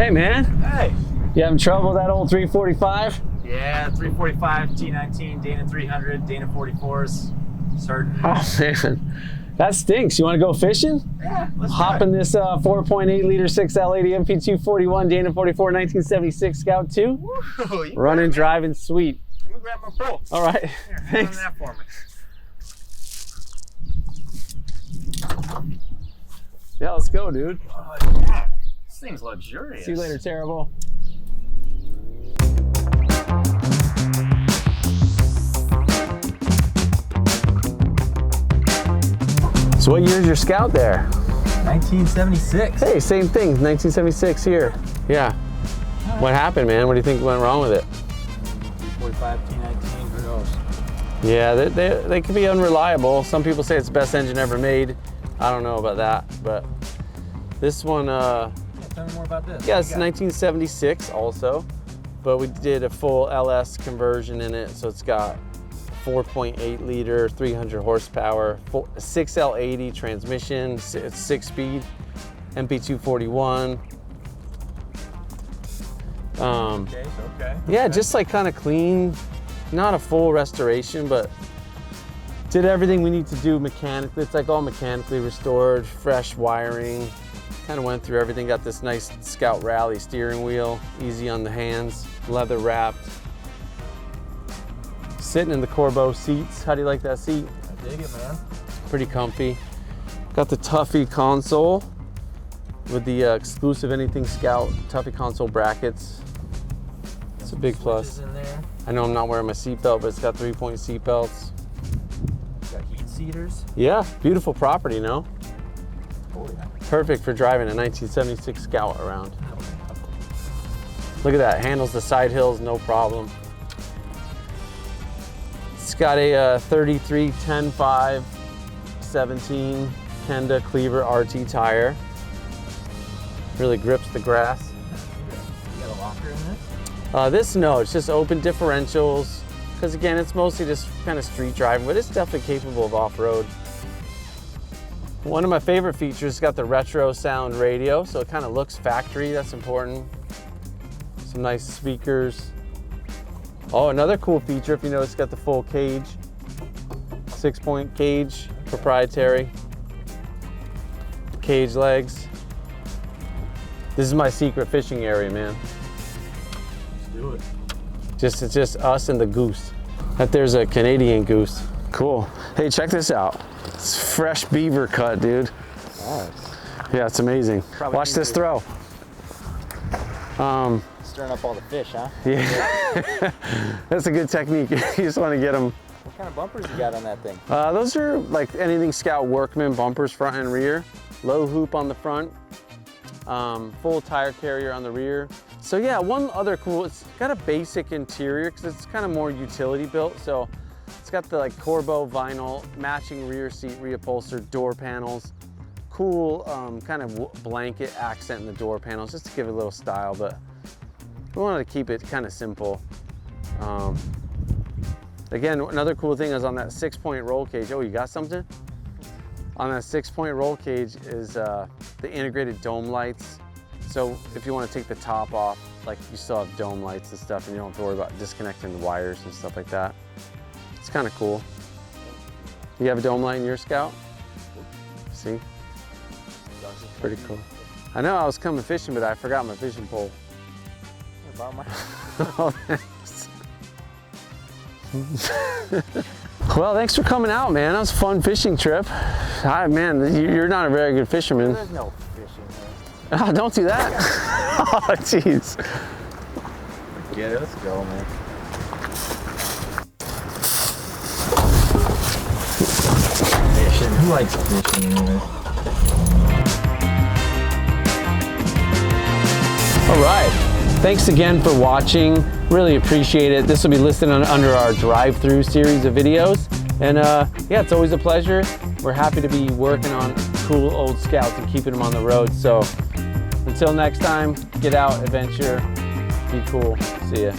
Hey, man. Hey. You having trouble with that old 345? Yeah, 345, T19, Dana 300, Dana 44s. Certain. Oh, man. That stinks. You want to go fishing? Yeah, let's Hop in this 4.8 liter 6L80 MP241 Dana 44 1976 Scout 2. Woo, Running, driving, sweet. Let me grab my pole. All right. Here, hang on Thanks. that for me. Yeah, let's go, dude. Oh, yeah. This thing's luxurious. See you later, Terrible. So what year is your Scout there? 1976. Hey, same thing, 1976 here. Yeah. What happened, man? What do you think went wrong with it? 45, T19, who knows? Yeah, they can be unreliable. Some people say it's the best engine ever made. I don't know about that, but this one, Yeah, tell me more about this. yeah, it's 1976 also, but we did a full LS conversion in it, so it's got 4.8 liter, 300 horsepower, 6L80 transmission, it's 6-speed, MP241. Okay. Yeah, just like kind of clean, not a full restoration, but did everything we need to do mechanically. It's like all mechanically restored, fresh wiring, kind of went through everything. Got this nice Scout Rally steering wheel, easy on the hands, leather wrapped. Sitting in the Corbeau seats. How do you like that seat? I dig it, man. Pretty comfy. Got the Tuffy console with the exclusive Anything Scout Tuffy console brackets. It's a big plus. In there. I know I'm not wearing my seatbelt, but it's got 3-point seat belts. Got heat seaters. Yeah, beautiful property, no? Oh, yeah. Perfect for driving a 1976 Scout around. Look at that, handles the side hills, no problem. It's got a 33 10 5 17 Kenda Cleaver RT tire. Really grips the grass. You got a locker in this? This, no, it's just open differentials. Because again, it's mostly just kind of street driving, but it's definitely capable of off-road. One of my favorite features, it's got the retro sound radio, so it kind of looks factory, that's important. Some nice speakers. Oh, another cool feature, if you notice, it's got the full cage. 6-point cage, proprietary. Cage legs. This is my secret fishing area, man. Let's do it. It's just us and the goose. That there's a Canadian goose. Cool. Hey, check this out. It's fresh beaver cut, dude. Nice. Yeah, it's amazing. Probably Watch this easier. throw. Stirring up all the fish, huh? Yeah, that's a good technique. You just want to get them. What kind of bumpers you got on that thing? Those are like Anything Scout Workman bumpers, front and rear. Low hoop on the front. Full tire carrier on the rear. So yeah, one other cool, it's got a basic interior because it's kind of more utility built. So it's got the like Corbeau vinyl, matching rear seat, reupholstered door panels. Cool kind of blanket accent in the door panels just to give it a little style, but we wanted to keep it kind of simple. Again, another cool thing is on that 6-point roll cage. Oh, you got something? On that 6-point roll cage is the integrated dome lights. So if you want to take the top off, like you still have dome lights and stuff, and you don't have to worry about disconnecting the wires and stuff like that. It's kind of cool. You have a dome light in your Scout? See? Pretty cool. I know I was coming fishing, but I forgot my fishing pole. Oh, thanks. Well, thanks for coming out, man. That was a fun fishing trip. Man, you're not a very good fisherman. There's no fishing here. Oh, don't do that. Oh, jeez. Yeah, let's go, man. Fishing. Who likes fishing anyway? All right. Thanks again for watching. Really appreciate it. This will be listed under our drive-through series of videos. And yeah, it's always a pleasure. We're happy to be working on cool old Scouts and keeping them on the road. So until next time, get out, adventure, be cool. See ya.